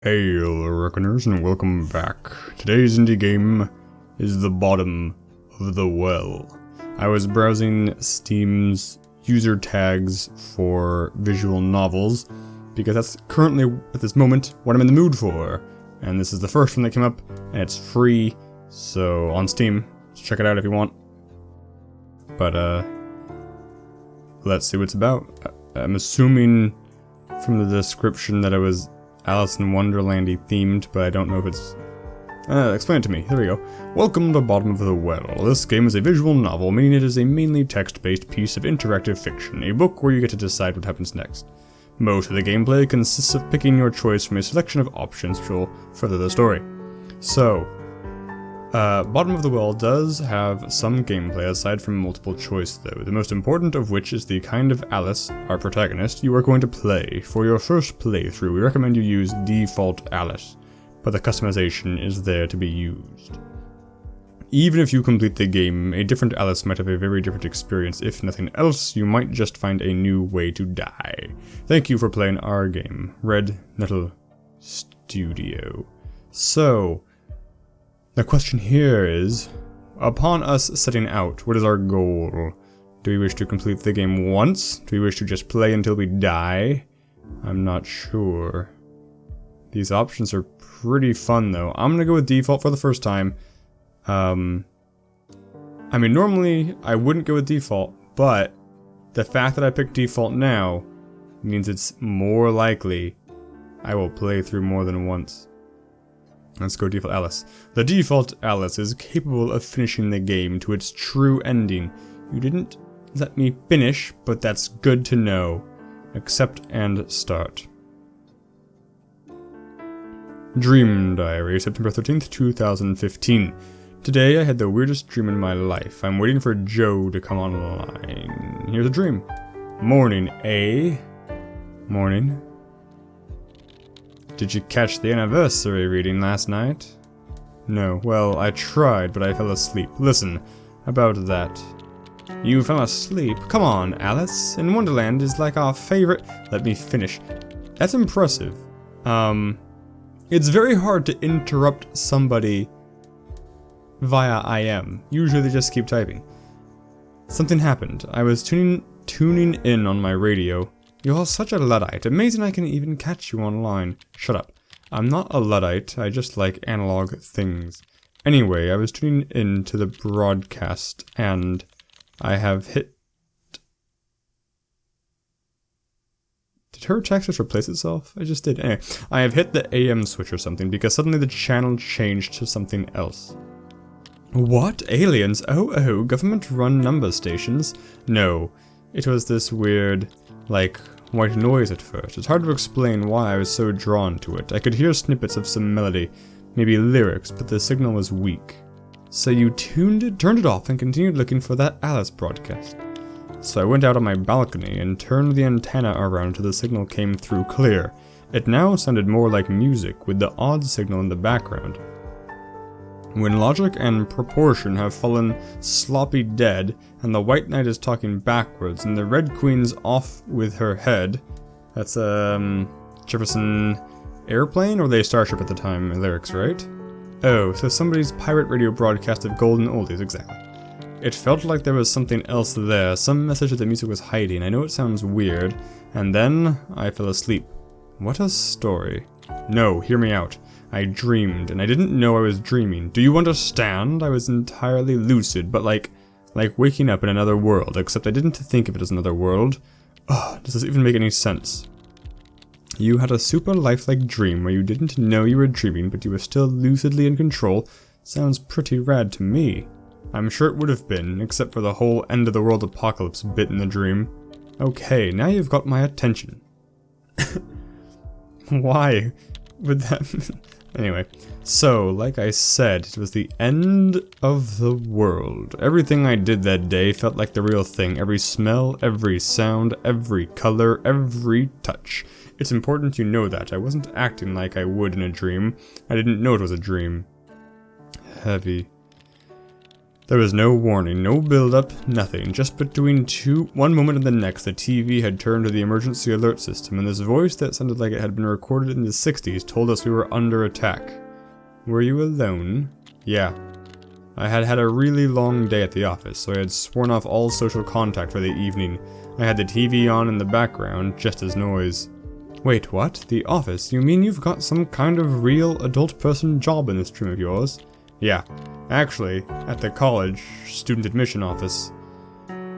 Hail, Reckoners, and welcome back. Today's indie game is The Bottom of the Well. I was browsing Steam's user tags for visual novels, because that's currently, at this moment, what I'm in the mood for. And this is the first one that came up, and it's free, so on Steam. So check it out if you want. But, let's see what it's about. I'm assuming from the description that it was Alice in Wonderland-y themed, but I don't know if it's... explain it to me. Here we go. Welcome to Bottom of the Well. This game is a visual novel, meaning it is a mainly text-based piece of interactive fiction, a book where you get to decide what happens next. Most of the gameplay consists of picking your choice from a selection of options which will further the story. So, Bottom of the Well does have some gameplay aside from multiple choice though, the most important of which is the kind of Alice, our protagonist, you are going to play. For your first playthrough, we recommend you use default Alice, but the customization is there to be used. Even if you complete the game, a different Alice might have a very different experience. If nothing else, you might just find a new way to die. Thank you for playing our game, Red Nettle Studio. So, the question here is, upon us setting out, what is our goal? Do we wish to complete the game once? Do we wish to just play until we die? I'm not sure. These options are pretty fun though. I'm gonna go with default for the first time. I mean, normally I wouldn't go with default, but the fact that I picked default now means it's more likely I will play through more than once. Let's go default Alice. The default Alice is capable of finishing the game to its true ending. You didn't let me finish, but that's good to know. Accept and start. Dream Diary, September 13th, 2015. Today I had the weirdest dream in my life. I'm waiting for Joe to come online. Here's a dream. Morning, eh? Morning. Did you catch the anniversary reading last night? No. Well, I tried, but I fell asleep. Listen, about that. You fell asleep? Come on, Alice. In Wonderland is like our favorite... Let me finish. That's impressive. It's very hard to interrupt somebody via IM. Usually they just keep typing. Something happened. I was tuning in on my radio. You're such a Luddite. Amazing I can even catch you online. Shut up. I'm not a Luddite, I just like analog things. Anyway, I was tuning in to the broadcast, and I have hit... Did her text just replace itself? I just did. Anyway, I have hit the AM switch or something, because suddenly the channel changed to something else. What? Aliens? Oh, government-run number stations? No. It was this weird... like, white noise at first. It's hard to explain why I was so drawn to it. I could hear snippets of some melody, maybe lyrics, but the signal was weak. So you turned it off and continued looking for that Alice broadcast. So I went out on my balcony and turned the antenna around till the signal came through clear. It now sounded more like music, with the odd signal in the background. When logic and proportion have fallen sloppy dead, and the White Knight is talking backwards, and the Red Queen's off with her head... That's, Jefferson Airplane, or the Starship at the time, lyrics, right? Oh, so somebody's pirate radio broadcast of golden oldies, exactly. It felt like there was something else there, some message that the music was hiding. I know it sounds weird. And then, I fell asleep. What a story. No, hear me out. I dreamed, and I didn't know I was dreaming. Do you understand? I was entirely lucid, but like waking up in another world, except I didn't think of it as another world. Ugh, does this even make any sense? You had a super lifelike dream where you didn't know you were dreaming, but you were still lucidly in control. Sounds pretty rad to me. I'm sure it would have been, except for the whole end of the world apocalypse bit in the dream. Okay, now you've got my attention. Why would that... Anyway, so, like I said, it was the end of the world. Everything I did that day felt like the real thing. Every smell, every sound, every color, every touch. It's important you know that. I wasn't acting like I would in a dream. I didn't know it was a dream. Heavy. There was no warning, no build-up, nothing. Just between one moment and the next, the TV had turned to the emergency alert system, and this voice that sounded like it had been recorded in the 60s told us we were under attack. Were you alone? Yeah. I had had a really long day at the office, so I had sworn off all social contact for the evening. I had the TV on in the background, just as noise. Wait, what? The office? You mean you've got some kind of real adult person job in this dream of yours? Yeah. Actually, at the college student admission office.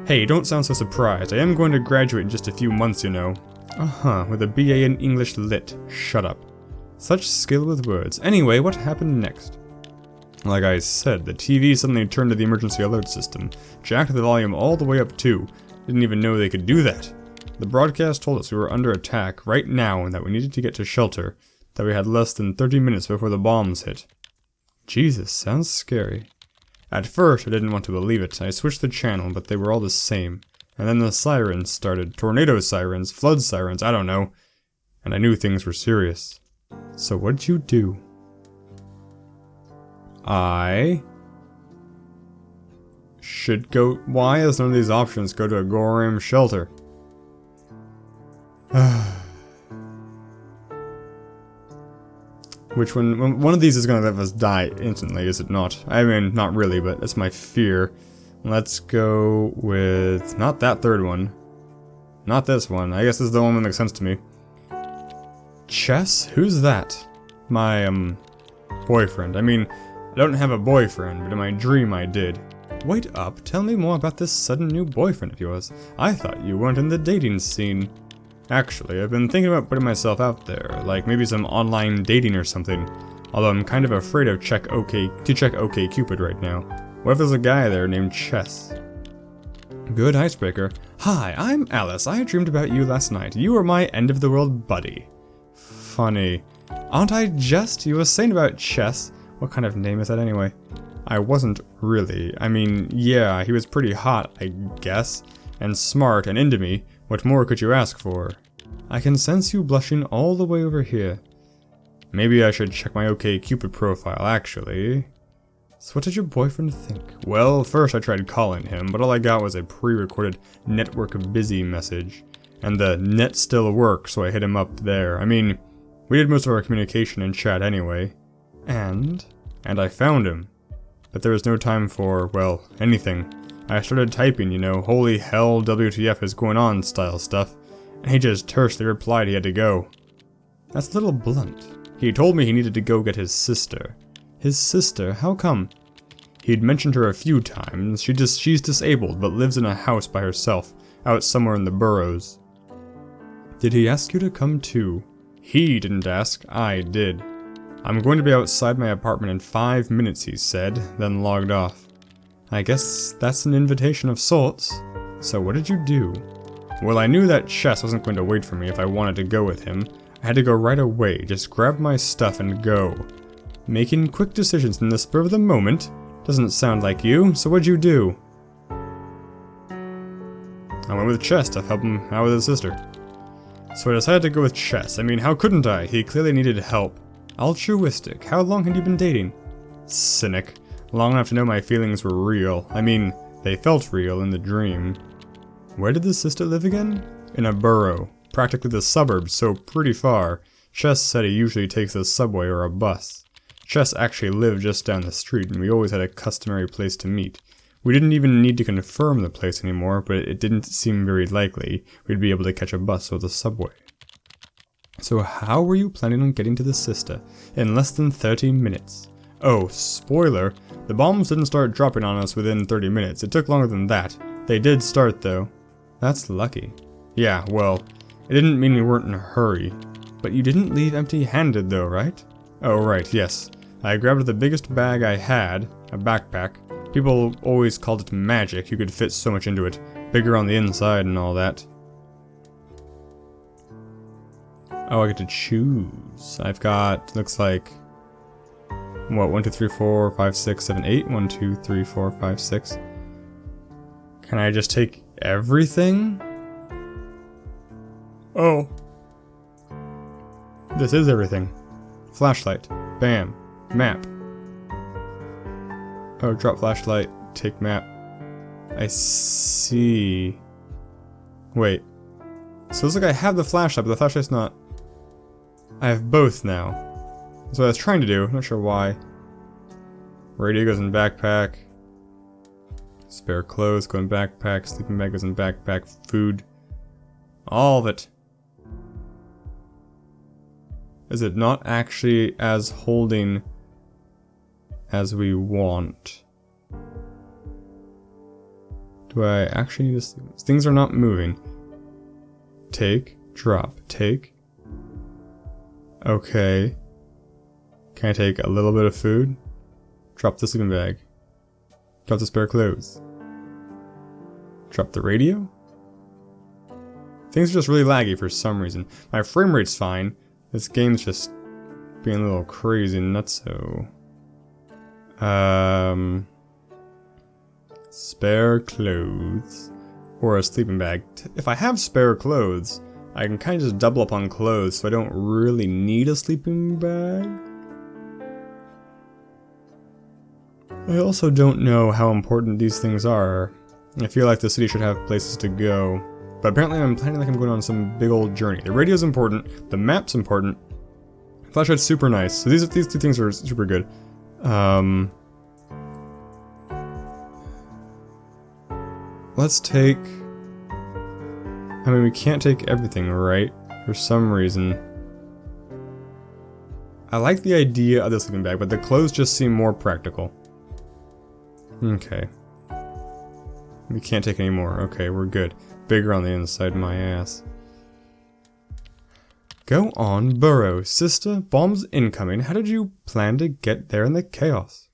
Hey, don't sound so surprised. I am going to graduate in just a few months, you know. Uh-huh, with a BA in English Lit. Shut up. Such skill with words. Anyway, what happened next? Like I said, the TV suddenly turned to the emergency alert system. Jacked the volume all the way up too. Didn't even know they could do that. The broadcast told us we were under attack right now and that we needed to get to shelter. That we had less than 30 minutes before the bombs hit. Jesus, sounds scary. At first, I didn't want to believe it. I switched the channel, but they were all the same. And then the sirens started. Tornado sirens, flood sirens, I don't know. And I knew things were serious. So what'd you do? I should go. Why, as none of these options, go to a Goram shelter? Which one of these is going to let us die instantly, is it not? I mean, not really, but that's my fear. Let's go with... not that third one. Not this one. I guess this is the one that makes sense to me. Chess? Who's that? My, boyfriend. I mean, I don't have a boyfriend, but in my dream I did. Wait up, tell me more about this sudden new boyfriend of yours. I thought you weren't in the dating scene. Actually, I've been thinking about putting myself out there, like maybe some online dating or something. Although I'm kind of afraid of check OkCupid right now. What if there's a guy there named Chess? Good icebreaker. Hi, I'm Alice. I dreamed about you last night. You were my end-of-the-world buddy. Funny. Aren't I just? You were saying about Chess. What kind of name is that anyway? I wasn't really. I mean, yeah, he was pretty hot, I guess. And smart and into me. What more could you ask for? I can sense you blushing all the way over here. Maybe I should check my OkCupid profile, actually. So what did your boyfriend think? Well, first I tried calling him, but all I got was a pre-recorded network busy message. And the net still works, so I hit him up there. I mean, we did most of our communication in chat anyway. And I found him. But there was no time for, well, anything. I started typing, you know, holy hell, WTF is going on style stuff, and he just tersely replied he had to go. That's a little blunt. He told me he needed to go get his sister. His sister? How come? He'd mentioned her a few times. She's disabled, but lives in a house by herself, out somewhere in the boroughs. Did he ask you to come too? He didn't ask, I did. I'm going to be outside my apartment in 5 minutes, he said, then logged off. I guess that's an invitation of sorts. So what did you do? Well, I knew that Chess wasn't going to wait for me if I wanted to go with him. I had to go right away, just grab my stuff and go. Making quick decisions in the spur of the moment? Doesn't sound like you, so what'd you do? I went with Chess to help him out with his sister. So I decided to go with Chess. I mean, how couldn't I? He clearly needed help. Altruistic. How long had you been dating? Cynic. Long enough to know my feelings were real. I mean, they felt real in the dream. Where did the sister live again? In a borough. Practically the suburbs, so pretty far. Chess said he usually takes the subway or a bus. Chess actually lived just down the street, and we always had a customary place to meet. We didn't even need to confirm the place anymore, but it didn't seem very likely we'd be able to catch a bus or the subway. So how were you planning on getting to the sister? In less than 30 minutes. Oh, spoiler, the bombs didn't start dropping on us within 30 minutes. It took longer than that. They did start, though. That's lucky. Yeah, well, it didn't mean we weren't in a hurry. But you didn't leave empty-handed, though, right? Oh, right, yes. I grabbed the biggest bag I had, a backpack. People always called it magic. You could fit so much into it. Bigger on the inside and all that. Oh, I get to choose. I've got, looks like... what, 1, 2, 3, 4, 5, 6, 7, 8? 1, 2, 3, 4, 5, 6. Can I just take everything? Oh. This is everything. Flashlight. Bam. Map. Oh, drop flashlight. take map. I see. Wait. So it looks like I have the flashlight, but the flashlight's not... I have both now. That's what I was trying to do. I'm not sure why. Radio goes in backpack. Spare clothes go in backpack. Sleeping bag goes in backpack. Food. All of it. Is it not actually as holding as we want? Do I actually need to sleep? Things are not moving. Take. Drop. Take. Okay. Can I take a little bit of food? Drop the sleeping bag. Drop the spare clothes. Drop the radio? Things are just really laggy for some reason. My frame rate's fine. This game's just being a little crazy nutso. Spare clothes. Or a sleeping bag. If I have spare clothes, I can kind of just double up on clothes, so I don't really need a sleeping bag. I also don't know how important these things are. I feel like the city should have places to go. But apparently I'm planning like I'm going on some big old journey. The radio's important, the map's important, flashlight's super nice. So these two things are super good. Let's take... I mean, we can't take everything, right? For some reason. I like the idea of the sleeping bag, but the clothes just seem more practical. Okay. We can't take any more. Okay, we're good. Bigger on the inside, my ass. Go on, burrow. Sister, bombs incoming. How did you plan to get there in the chaos?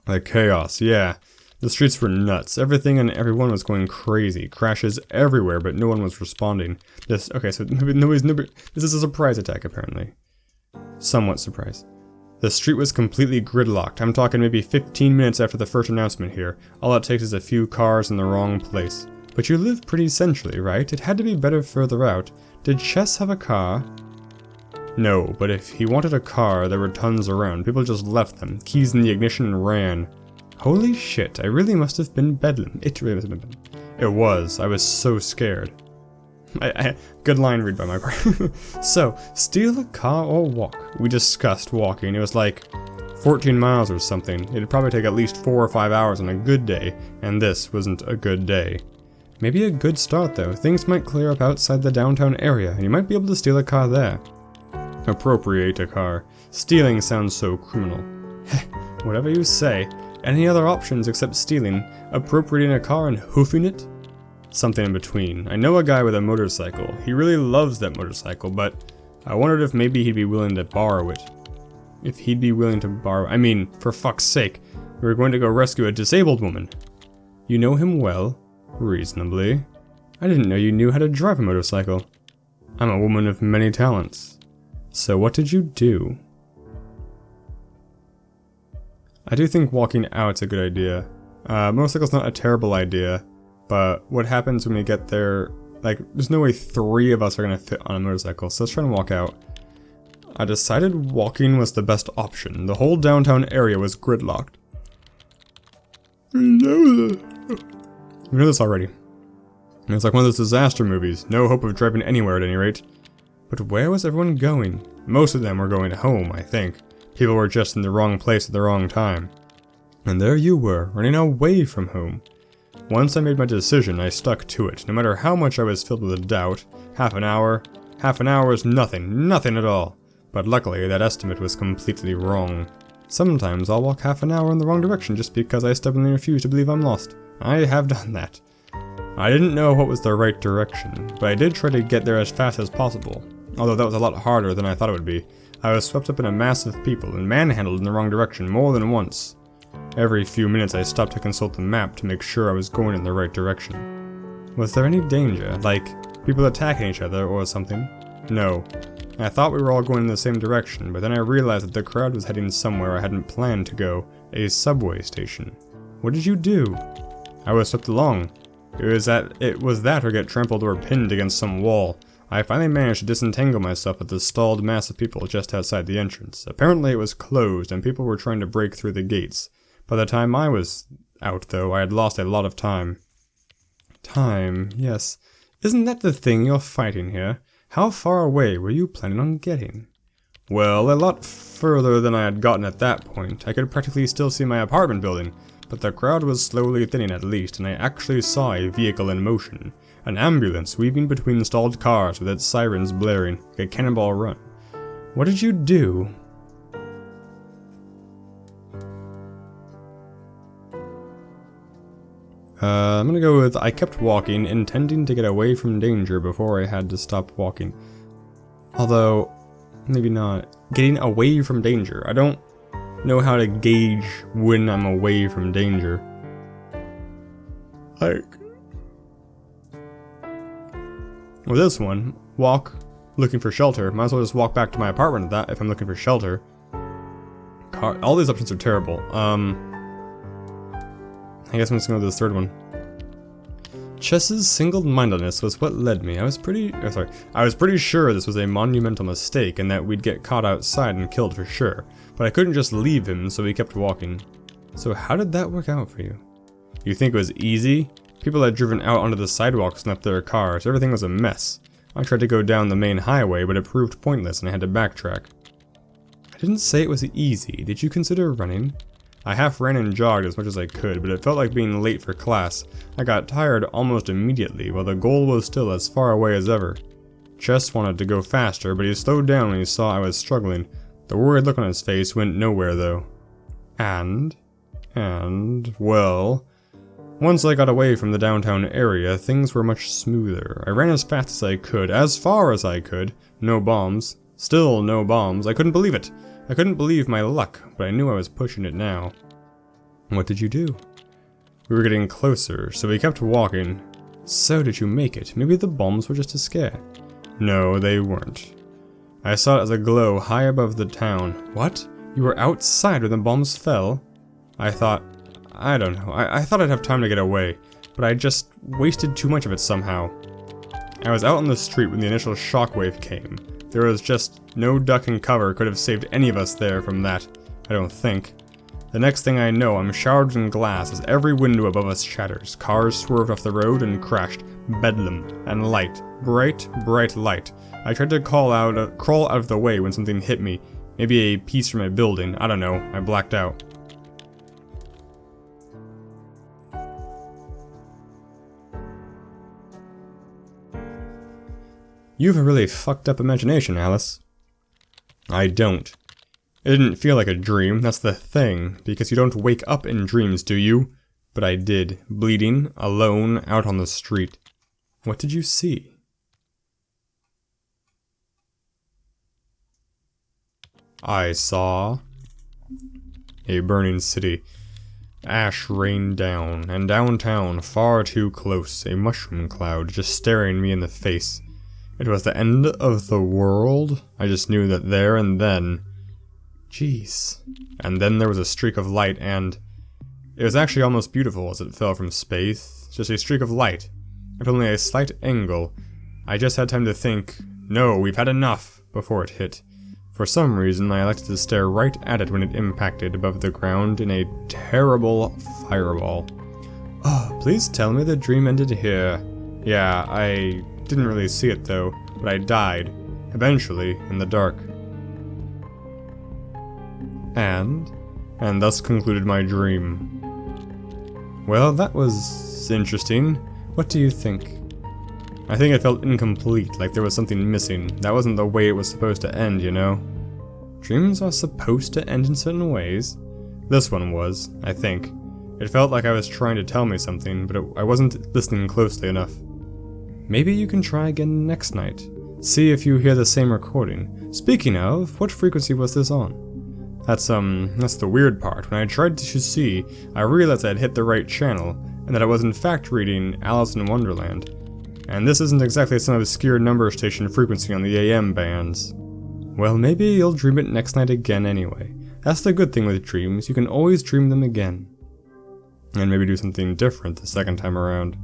The chaos, yeah. The streets were nuts. Everything and everyone was going crazy. Crashes everywhere, but no one was responding. Okay, so this is a surprise attack, apparently. Somewhat surprise. The street was completely gridlocked. I'm talking maybe 15 minutes after the first announcement here. All it takes is a few cars in the wrong place. But you live pretty centrally, right? It had to be better further out. Did Chess have a car? No, but if he wanted a car, there were tons around. People just left them, keys in the ignition and ran. Holy shit, I really must have been bedlam. It really must have been bedlam. It was. I was so scared. Good line read by my part. So, steal a car or walk? We discussed walking. It was like 14 miles or something. It'd probably take at least 4 or 5 hours on a good day, and this wasn't a good day. Maybe a good start though. Things might clear up outside the downtown area, and you might be able to steal a car there. Appropriate a car. Stealing sounds so criminal. Heh, whatever you say. Any other options except stealing, appropriating a car and hoofing it? Something in between. I know a guy with a motorcycle. He really loves that motorcycle, but I wondered if maybe he'd be willing to borrow it. If he'd be willing to borrow... I mean, for fuck's sake, we were going to go rescue a disabled woman. You know him well? Reasonably. I didn't know you knew how to drive a motorcycle. I'm a woman of many talents. So what did you do? I do think walking out's a good idea. Motorcycle's not a terrible idea, but what happens when we get there, like, there's no way 3 of us are gonna fit on a motorcycle, so let's try and walk out. I decided walking was the best option. The whole downtown area was gridlocked. We know this already. It's like one of those disaster movies. No hope of driving anywhere at any rate. But where was everyone going? Most of them were going home, I think. People were just in the wrong place at the wrong time. And there you were, running away from home. Once I made my decision, I stuck to it. No matter how much I was filled with doubt. Half an hour is nothing at all. But luckily, that estimate was completely wrong. Sometimes I'll walk half an hour in the wrong direction just because I stubbornly refuse to believe I'm lost. I have done that. I didn't know what was the right direction, but I did try to get there as fast as possible. Although that was a lot harder than I thought it would be. I was swept up in a mass of people and manhandled in the wrong direction more than once. Every few minutes I stopped to consult the map to make sure I was going in the right direction. Was there any danger, like people attacking each other or something? No. I thought we were all going in the same direction, but then I realized that the crowd was heading somewhere I hadn't planned to go, a subway station. What did you do? I was swept along. It was that or get trampled or pinned against some wall. I finally managed to disentangle myself with the stalled mass of people just outside the entrance. Apparently it was closed and people were trying to break through the gates. By the time I was out, though. I had lost a lot of time. Time, yes. Isn't that the thing you're fighting here? How far away were you planning on getting? Well, a lot further than I had gotten at that point. I could practically still see my apartment building, but the crowd was slowly thinning at least, and I actually saw a vehicle in motion. An ambulance weaving between stalled cars with its sirens blaring, like a cannonball run. What did you do? I'm gonna go with I kept walking, intending to get away from danger before I had to stop walking. Although, maybe not. Getting away from danger. I don't know how to gauge when I'm away from danger. Like, with this one, walk looking for shelter. Might as well just walk back to my apartment with that if I'm looking for shelter. All these options are terrible. I guess I'm just gonna go with this third one. Chess's single-mindedness was what led me. I was pretty sure this was a monumental mistake and that we'd get caught outside and killed for sure. But I couldn't just leave him, so we kept walking. So how did that work out for you? You think it was easy? People had driven out onto the sidewalks and left their cars. Everything was a mess. I tried to go down the main highway, but it proved pointless and I had to backtrack. I didn't say it was easy. Did you consider running? I half ran and jogged as much as I could, but it felt like being late for class. I got tired almost immediately, while the goal was still as far away as ever. Chess wanted to go faster, but he slowed down when he saw I was struggling. The worried look on his face went nowhere, though. Well, once I got away from the downtown area, things were much smoother. I ran as fast as I could, as far as I could. No bombs. Still no bombs. I couldn't believe it. I couldn't believe my luck, but I knew I was pushing it now. What did you do? We were getting closer, so we kept walking. So did you make it? Maybe the bombs were just a scare. No, they weren't. I saw it as a glow high above the town. What? You were outside when the bombs fell? I thought I'd have time to get away, but I just wasted too much of it somehow. I was out on the street when the initial shockwave came. There was just no duck and cover could have saved any of us there from that, I don't think. The next thing I know, I'm showered in glass as every window above us shatters. Cars swerved off the road and crashed. Bedlam. And light. Bright, bright light. I tried to crawl out of the way when something hit me. Maybe a piece from a building. I don't know. I blacked out. You have a really fucked up imagination, Alice. I don't. It didn't feel like a dream, that's the thing, because you don't wake up in dreams, do you? But I did, bleeding, alone, out on the street. What did you see? I saw a burning city. Ash rained down, and downtown, far too close, a mushroom cloud just staring me in the face. It was the end of the world. I just knew that there and then. Jeez. And then there was a streak of light, and it was actually almost beautiful as it fell from space. Just a streak of light, at only a slight angle. I just had time to think, no, we've had enough, before it hit. For some reason, I elected to stare right at it when it impacted above the ground in a terrible fireball. Oh, please tell me the dream ended here. Yeah, I didn't really see it though, but I died, eventually, in the dark. And thus concluded my dream. Well, that was interesting. What do you think? I think it felt incomplete, like there was something missing. That wasn't the way it was supposed to end, you know? Dreams are supposed to end in certain ways. This one was, I think. It felt like I was trying to tell me something, but I wasn't listening closely enough. Maybe you can try again next night. See if you hear the same recording. Speaking of, what frequency was this on? That's the weird part. When I tried to see, I realized I'd hit the right channel, and that I was in fact reading Alice in Wonderland. And this isn't exactly some obscure number station frequency on the AM bands. Well, maybe you'll dream it next night again anyway. That's the good thing with dreams, you can always dream them again. And maybe do something different the second time around.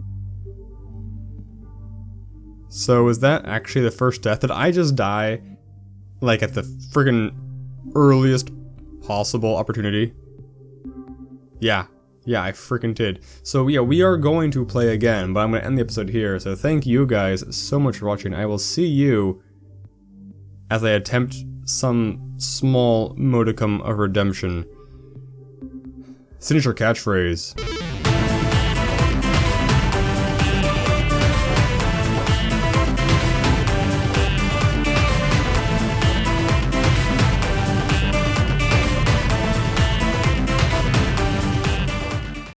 So is that actually the first death? Did I just die, like, at the friggin' earliest possible opportunity? Yeah, Yeah, I freaking did. So yeah, we are going to play again, but I'm going to end the episode here. So thank you guys so much for watching. I will see you as I attempt some small modicum of redemption. Signature catchphrase.